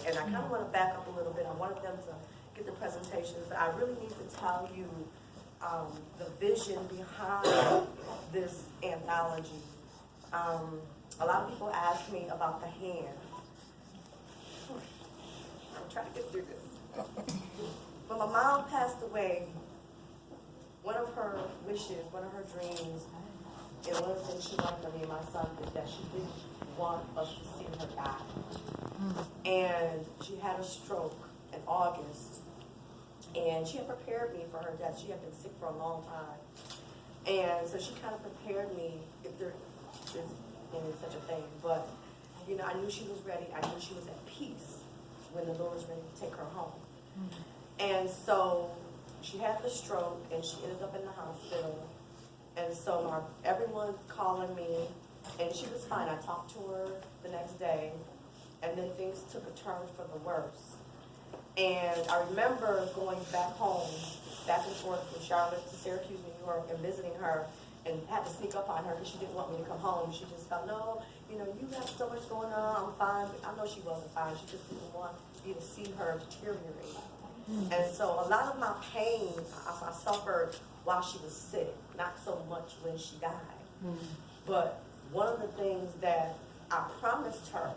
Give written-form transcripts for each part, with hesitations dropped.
day. And I kind of want to back up a little bit. I wanted them to get the presentations, but I really need to tell you the vision behind this anthology. A lot of people ask me about the hand. I'm trying to get through this. When my mom passed away, one of her wishes, one of her dreams, and one of the things she wanted for me and my son is that she didn't want us to see her die. And she had a stroke in August, and she had prepared me for her death. She had been sick for a long time. And so she kind of prepared me, if there is any such a thing. But, you know, I knew she was ready. I knew she was at peace when the Lord was ready to take her home. And so she had the stroke, and she ended up in the hospital. And so everyone's calling me, and she was fine. I talked to her the next day, and then things took a turn for the worse. And I remember going back home, back and forth from Charlotte to Syracuse, New York, and visiting her, and had to sneak up on her because she didn't want me to come home. She just felt, no, you know, you have so much going on, I'm fine. But I know she wasn't fine. She just didn't want me to see her deteriorate. And so a lot of my pain I suffered while she was sick, not so much when she died. But one of the things that I promised her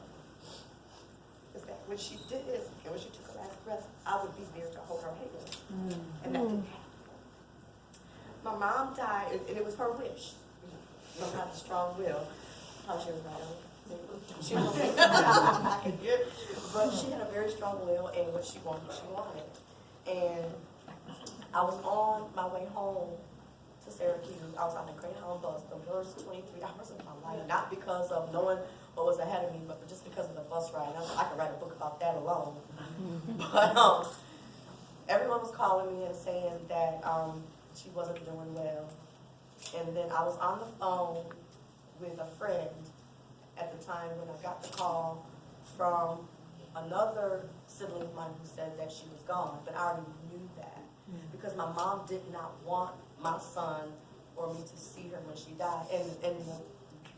is that when she did it, and when she took her last breath, I would be there to hold her hand. And that didn't happen. My mom died, and it was her wish. You know, have a strong will. How she was right. She was I could hear, but she had a very strong will, and what she wanted, she wanted. And I was on my way home to Syracuse. I was on the Greyhound bus, the worst 23 hours of my life, not because of knowing what was ahead of me, but just because of the bus ride. I could write a book about that alone. But everyone was calling me and saying that she wasn't doing well. And then I was on the phone with a friend at the time when I got the call from another sibling of mine who said that she was gone, but I already knew that because my mom did not want my son or me to see her when she died. And the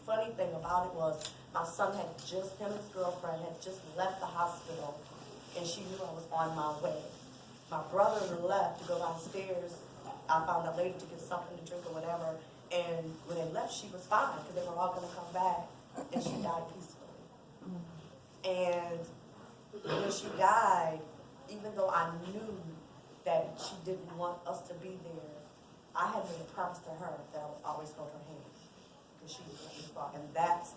funny thing about it was my son had just, him and his girlfriend had just left the hospital, and she knew I was on my way. My brother left to go downstairs. I found out later to get something to drink or whatever, and when they left, she was fine because they were all going to come back, and she died peacefully. And when she died, even though I knew that she didn't want us to be there, I had made a promise to her that I would always hold her hand because she was let me fall. And that's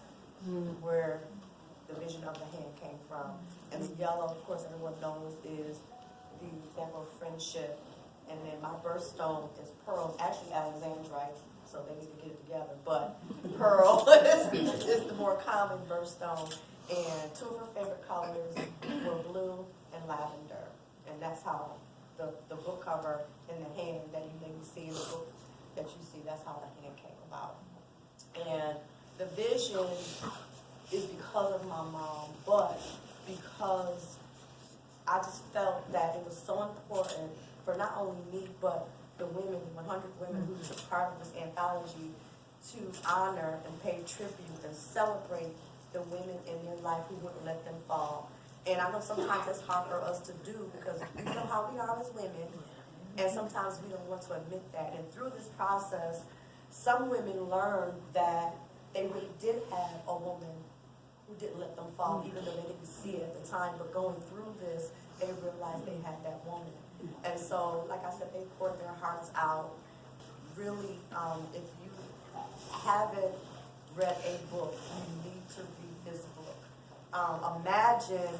where the vision of the hand came from. And the yellow, of course, everyone knows, is the example of friendship. And then my birthstone is pearls, actually alexandrite, so they need to get it together. But pearl is the more common birthstone. And two of her favorite colors were blue and lavender. And that's how the book cover and the hand that you maybe see in the book that you see, that's how the hand came about. And the vision is because of my mom, but because I just felt that it was so important for not only me, but the women, the 100 women who took part of this anthology, to honor and pay tribute and celebrate the women in their life who wouldn't let them fall. And I know sometimes it's hard for us to do because we know how we are as women, and sometimes we don't want to admit that. And through this process, some women learned that they really did have a woman who didn't let them fall, even though they didn't see it at the time. But going through this, they realized they had that woman. And so, like I said, they poured their hearts out. Really, if you haven't read a book, you need to read this book. Imagine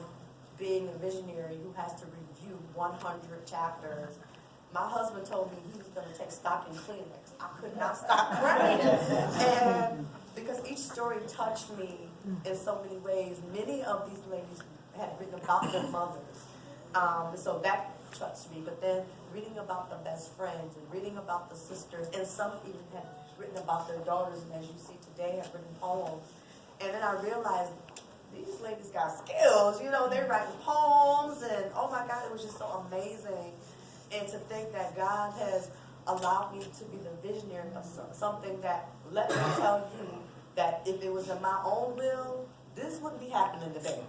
being a visionary who has to review 100 chapters. My husband told me he was going to take stock in Kleenex. I could not stop crying. And because each story touched me in so many ways, many of these ladies had written about their mothers. So that touched me. But then reading about the best friends and reading about the sisters, and some even had written about their daughters, and as you see today, have written poems. And then I realized these ladies got skills, you know, they're writing poems, and oh my God, it was just so amazing. And to think that God has allowed me to be the visionary of something that, let me tell you, that if it was in my own will, this wouldn't be happening today.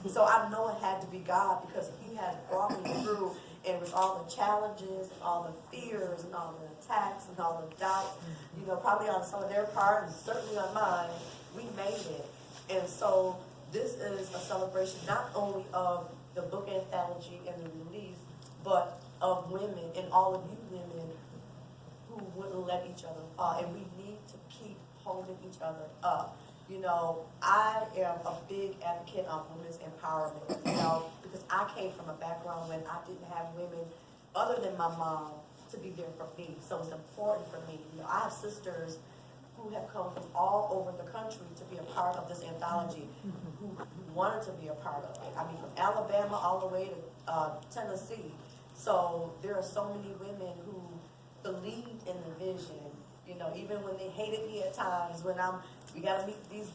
So I know it had to be God because he had brought me through, and with all the challenges and all the fears and all the attacks and all the doubts, you know, probably on some of their part and certainly on mine, we made it. And so this is a celebration not only of the book anthology and the release, but of women and all of you women who wouldn't let each other fall. And we need to keep holding each other up. You know, I am a big advocate of women's empowerment, you know, because I came from a background when I didn't have women other than my mom to be there for me. So it's important for me. You know, I have sisters who have come from all over the country to be a part of this anthology, who wanted to be a part of it. I mean, from Alabama all the way to Tennessee. So there are so many women who believed in the vision, you know, even when they hated me at times, when we gotta meet these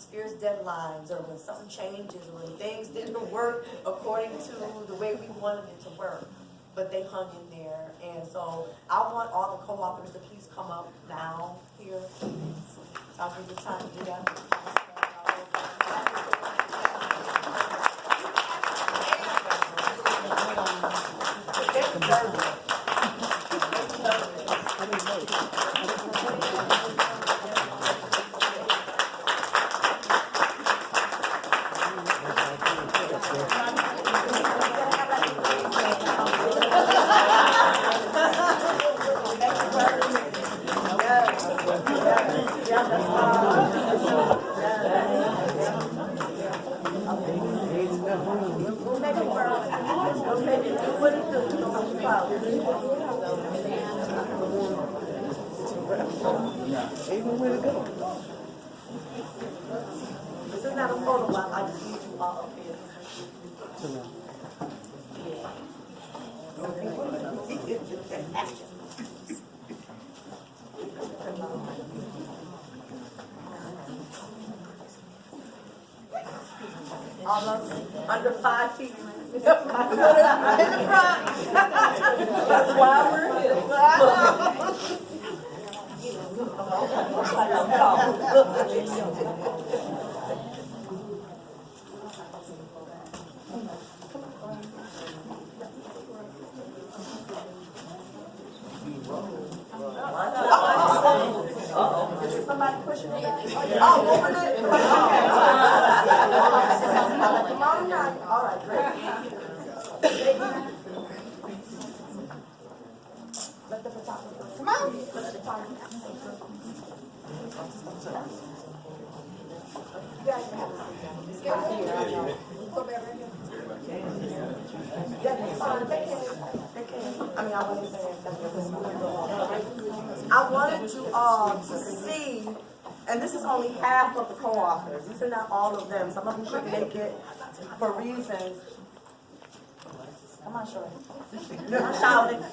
fierce deadlines, or when something changes, or when things didn't work according to the way we wanted it to work. But they hung in there. And so I want all the co-authors to please come up now here. So I'll give you time to do that. This is not a photo op. I just need you all up here. Almost under 5 feet. In the front. That's why we're here. Is somebody pushing it? Oh, over there. Come on now. All right, great. Let the photographer. Come on. Let the photographer. You guys can have a seat now. It's good here. Go back right here. Yeah, that's fine. They can. I mean, I wasn't saying that. I wanted you all to see, and this is only half of the co-authors. These are not all of them. Some of them couldn't make it for reasons. Come on, Shirley. I'm shouting.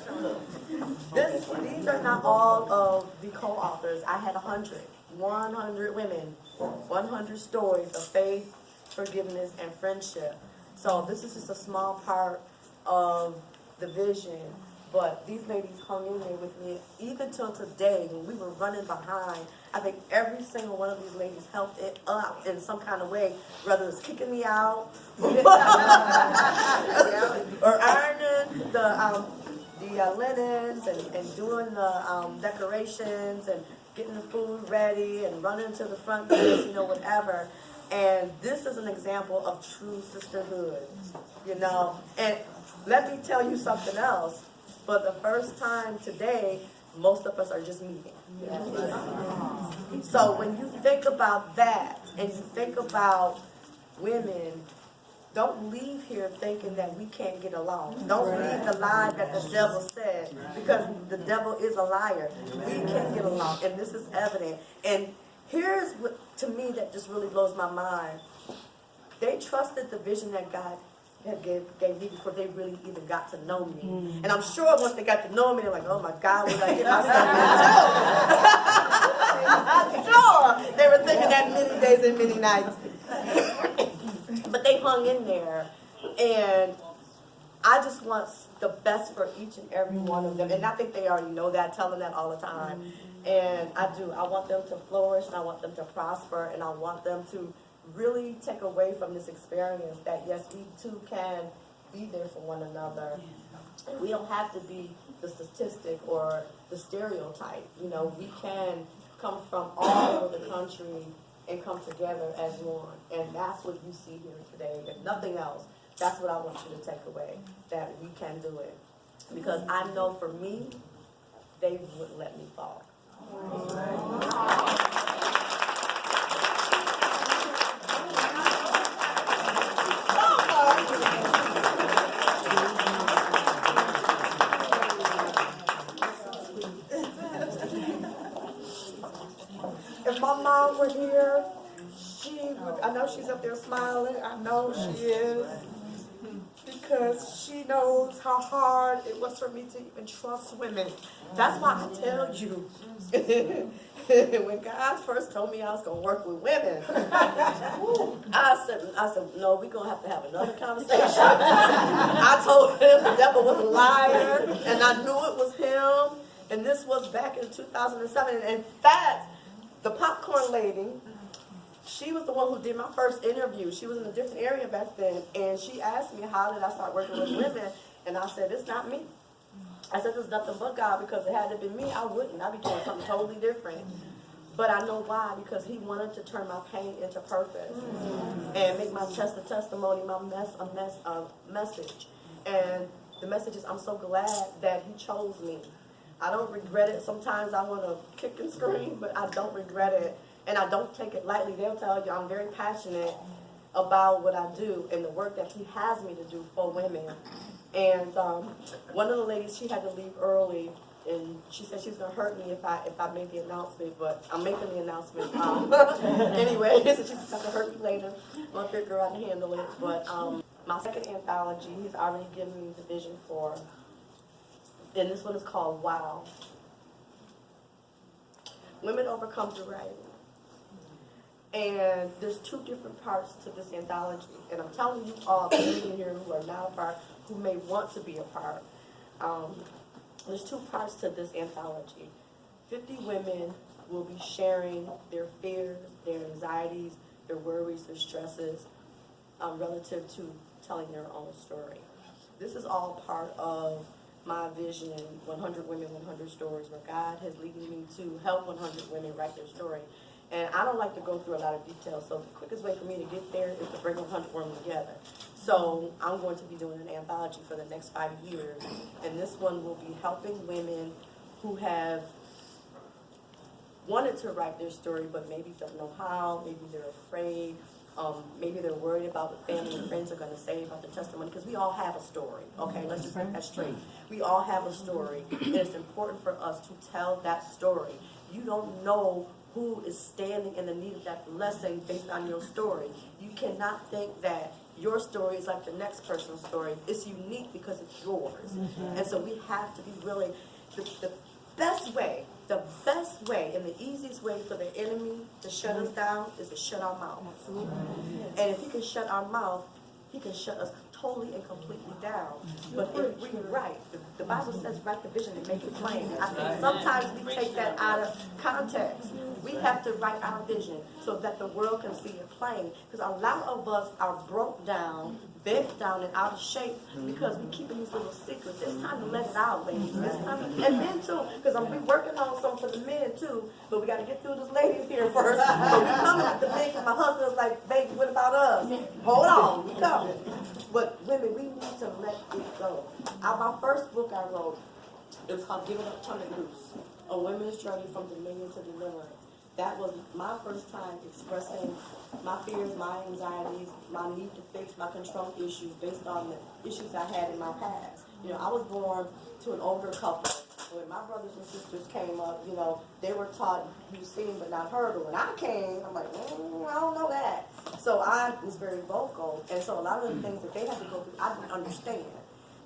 These are not all of the co-authors. I had 100 women, 100 stories of faith, forgiveness, and friendship. So this is just a small part of the vision. But these ladies hung in there with me even till today when we were running behind. I think every single one of these ladies helped it up in some kind of way, whether it's kicking me out or ironing the linens and doing the decorations and getting the food ready and running to the front desk, you know, whatever. And this is an example of true sisterhood, you know. And let me tell you something else. For the first time today, most of us are just meeting. So when you think about that, and you think about women, don't leave here thinking that we can't get along. Don't believe the lie that the devil said, because the devil is a liar. We can get along, and this is evident. And here's what, to me, that just really blows my mind. They trusted the vision that God had gave me before they really even got to know me. And I'm sure once they got to know me, they're like, oh my God, what did I get myself into? Sure, they were thinking that many days and many nights. But they hung in there, and I just want the best for each and every one of them. And I think they already know that, tell them that all the time. And I do. I want them to flourish, and I want them to prosper, and I want them to really take away from this experience that yes, we too can be there for one another. We don't have to be the statistic or the stereotype. You know, we can come from all over the country and come together as one. And that's what you see here today. If nothing else, that's what I want you to take away, that we can do it. Because I know for me, they wouldn't let me fall. If my mom were here, she would, I know she's up there smiling, I know she is, because she knows how hard it was for me to even trust women. That's why I tell you, when God first told me I was going to work with women, I said, no, we're going to have another conversation. I told him the devil was a liar, and I knew it was him, and this was back in 2007. In fact, the popcorn lady, she was the one who did my first interview. She was in a different area back then, and she asked me, how did I start working with women? And I said, it's not me. I said, there's nothing but God, because if it had to be me, I wouldn't. I'd be doing something totally different. But I know why, because he wanted to turn my pain into purpose and make my test a testimony, my mess a message. And the message is, I'm so glad that he chose me. I don't regret it. Sometimes I want to kick and scream, but I don't regret it. And I don't take it lightly. They'll tell you I'm very passionate about what I do and the work that he has me to do for women. And one of the ladies, she had to leave early, and she said she was going to hurt me if I made the announcement, but I'm making the announcement. Anyway, so she's going to hurt me later. I'm going to figure out how to handle it. But my second anthology, he's already given me the vision for, and this one is called Wow. Women Overcome Duress. And there's two different parts to this anthology. And I'm telling you all, those in here who are not a part, who may want to be a part, there's two parts to this anthology. 50 women will be sharing their fears, their anxieties, their worries, their stresses, relative to telling their own story. This is all part of my vision, 100 Women, 100 Stories, where God has leading me to help 100 women write their story. And I don't like to go through a lot of details, so the quickest way for me to get there is to bring 100 women together. So I'm going to be doing an anthology for the next 5 years, and this one will be helping women who have wanted to write their story, but maybe don't know how, maybe they're afraid, maybe they're worried about what family and friends are going to say about the testimony, because we all have a story, okay? Let's just make that straight. We all have a story, and it's important for us to tell that story. You don't know who is standing in the need of that blessing based on your story. You cannot think that your story is like the next person's story. It's unique because it's yours. And so we have to be really, the best way and the easiest way for the enemy to shut us down is to shut our mouth. And if he can shut our mouth, he can shut us totally and completely down. But if we write, the Bible says write the vision and make it plain. I think sometimes we take that out of context. We have to write our vision so that the world can see it plain. Because a lot of us are broke down, bent down, and out of shape because we keeping these little secrets. It's time to let it out, ladies. It's time to, and men too, because I'm working on some for the men too. But we got to get through this ladies here first. But we coming at the men because my husband's like, baby, what about us? Hold on, we coming. But women, we need to let it go. My first book I wrote, it was called Give It Up, Turn It Loose, a women's journey from dominion to deliverance. That was my first time expressing my fears, my anxieties, my need to fix my control issues based on the issues I had in my past. You know, I was born to an older couple. When my brothers and sisters came up, you know, they were taught you've seen but not heard. But when I came, I'm like, I don't know that. So I was very vocal. And so a lot of the things that they had to go through, I didn't understand.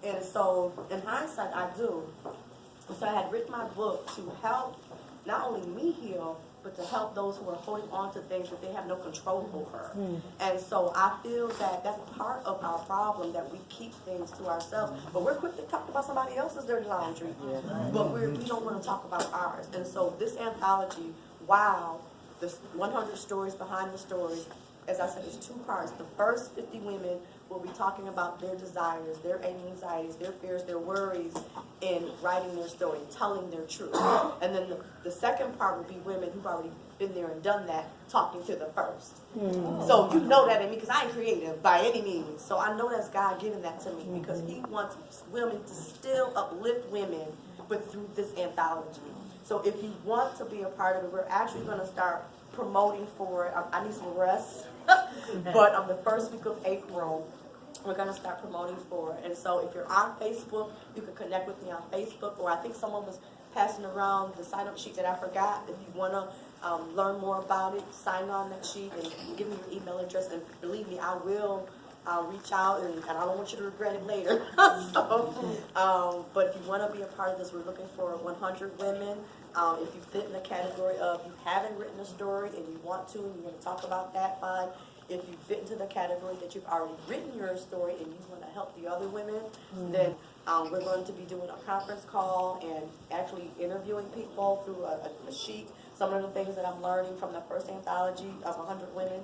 And so in hindsight, I do. And so I had written my book to help not only me heal, but to help those who are holding on to things that they have no control over. And so I feel that that's part of our problem, that we keep things to ourselves. But we're quick to talk about somebody else's dirty laundry, but we don't want to talk about ours. And so this anthology, Wow, the 100 Stories Behind the Stories, as I said, it's two parts. The first 50 women will be talking about their desires, their anxieties, their fears, their worries in writing their story, telling their truth. And then the second part will be women who've already been there and done that, talking to the first. So you know that in me, because I ain't creative by any means. So I know that's God giving that to me, because he wants women to still uplift women, but through this anthology. So if you want to be a part of it, we're actually going to start promoting for it. I need some rest. But the first week of April, we're going to start promoting for it. And so if you're on Facebook, you can connect with me on Facebook, or I think someone was passing around the sign-up sheet that I forgot. If you want to learn more about it, sign on that sheet and give me your email address. And believe me, I will reach out, and I don't want you to regret it later. But if you want to be a part of this, we're looking for 100 women. If you fit in the category of you haven't written a story and you want to, and you want to talk about that, fine. If you fit into the category that you've already written your story and you want to help the other women, then we're going to be doing a conference call and actually interviewing people through a sheet. Some of the things that I'm learning from the first anthology of 100 women.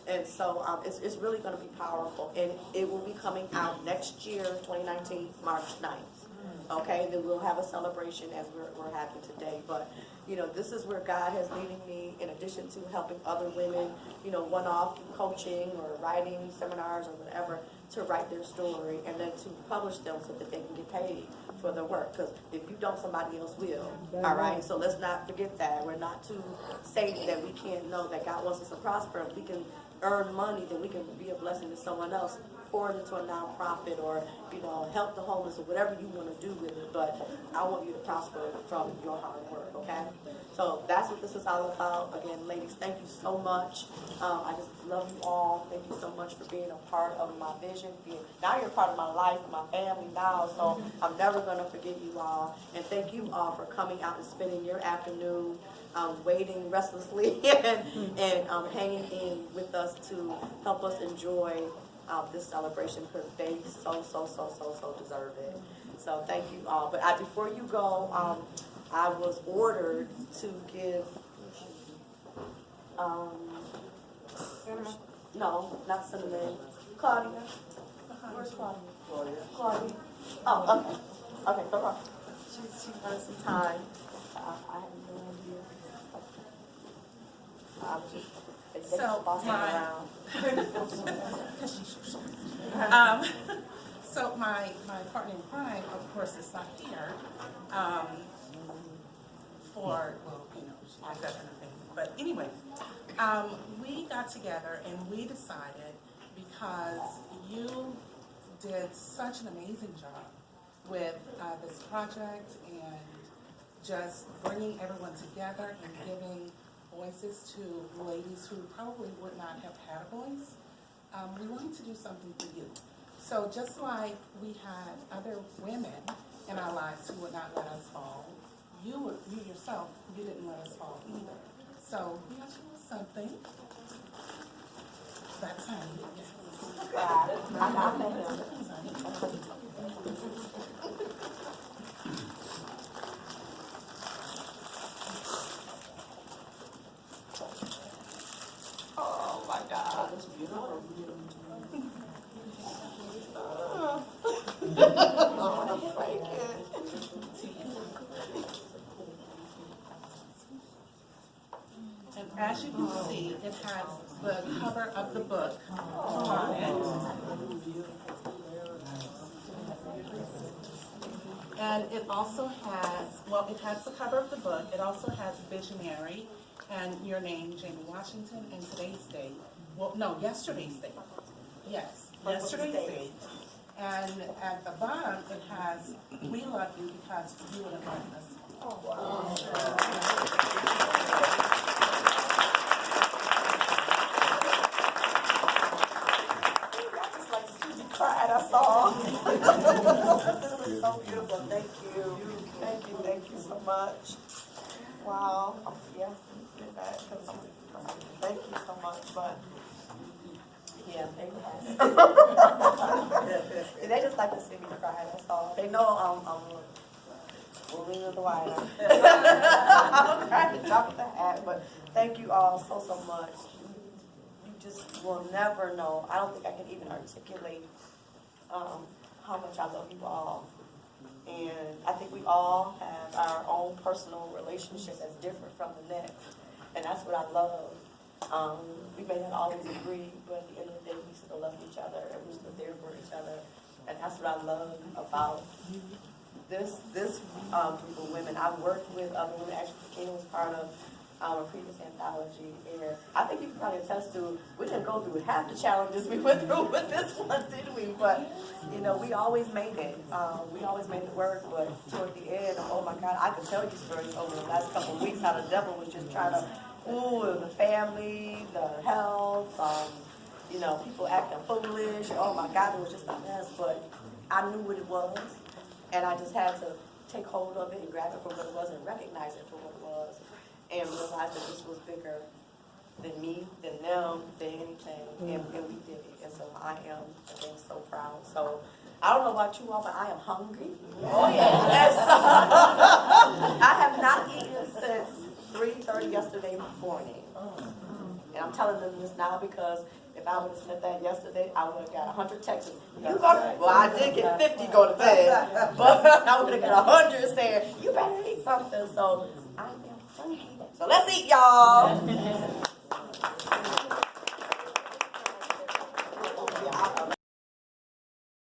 And so it's really going to be powerful. And it will be coming out next year, 2019, March 9th. Okay, then we'll have a celebration as we're having today. But, you know, this is where God has leading me, in addition to helping other women, you know, one-off coaching or writing seminars or whatever, to write their story and then to publish them so that they can get paid for their work. Because if you don't, somebody else will. All right, so let's not forget that. We're not to say that we can't know that God wants us to prosper. If we can earn money, then we can be a blessing to someone else, pour it into a nonprofit, or, you know, help the homeless, or whatever you want to do with it. But I want you to prosper from your hard work, okay? So that's what this is all about. Again, ladies, thank you so much. I just love you all. Thank you so much for being a part of my vision. Now you're a part of my life and my family now, so I'm never going to forget you all. And thank you all for coming out and spending your afternoon waiting restlessly and hanging in with us to help us enjoy this celebration, because they so deserve it. So thank you all. But before you go, I was ordered to give no, not cinnamon. Claudia. Where's Claudia? Claudia. Oh, okay. Okay, come on. She wanted some time. I have no idea. I was just bossing around. So my partner in crime, of course, is not here for, well, you know, she has that kind of thing. But anyway, we got together and we decided, because you did such an amazing job with this project and just bringing everyone together and giving voices to ladies who probably would not have had a voice. We wanted to do something for you. So just like we had other women in our lives who would not let us fall, you yourself, you didn't let us fall either. So we got you something. That's honey. Yes. I met him. Oh my God, that's beautiful. Oh, thank you. And as you can see, it has the cover of the book on it. And it also has, well, it has the cover of the book. It also has Visionary and your name, Jamie Washington, and today's date. Well, no, yesterday's date. Yes, yesterday's date. And at the bottom, it has, we love you because you would have loved us. Oh, wow. I just like to see you cry, that's all. This is so beautiful. Thank you. Thank you so much. Wow. Yeah, get that. Thank you so much, but yeah, they just like to see me cry, that's all. They know I'm moving to the wire. I'm trying to drop the hat, but thank you all so much. You just will never know. I don't think I can even articulate how much I love you all. And I think we all have our own personal relationship that's different from the next. And that's what I love. We may not always agree, but at the end of the day, we still love each other and we're still there for each other. And that's what I love about this group of women. I've worked with other women. Actually, Christina was part of our previous anthology. And I think you can probably attest to, we didn't go through half the challenges we went through with this one, did we? But, you know, we always made it. We always made it work. But toward the end, oh my God, I could tell you stories over the last couple of weeks how the devil was just trying to, the family, the health, you know, people acting foolish. Oh my God, it was just a mess. But I knew what it was. And I just had to take hold of it and grab it for what it was and recognize it for what it was. And realize that this was bigger than me, than them, than anything. And we did it. And so I am, again, so proud. So I don't know about you all, but I am hungry. Oh, yes. I have not eaten since 3:30 yesterday morning. And I'm telling them this now because if I would have said that yesterday, I would have got 100 texts. You got, well, I did get 50 go to bed, but I would have got 100 saying, you better eat something. So I am hungry. So let's eat, y'all.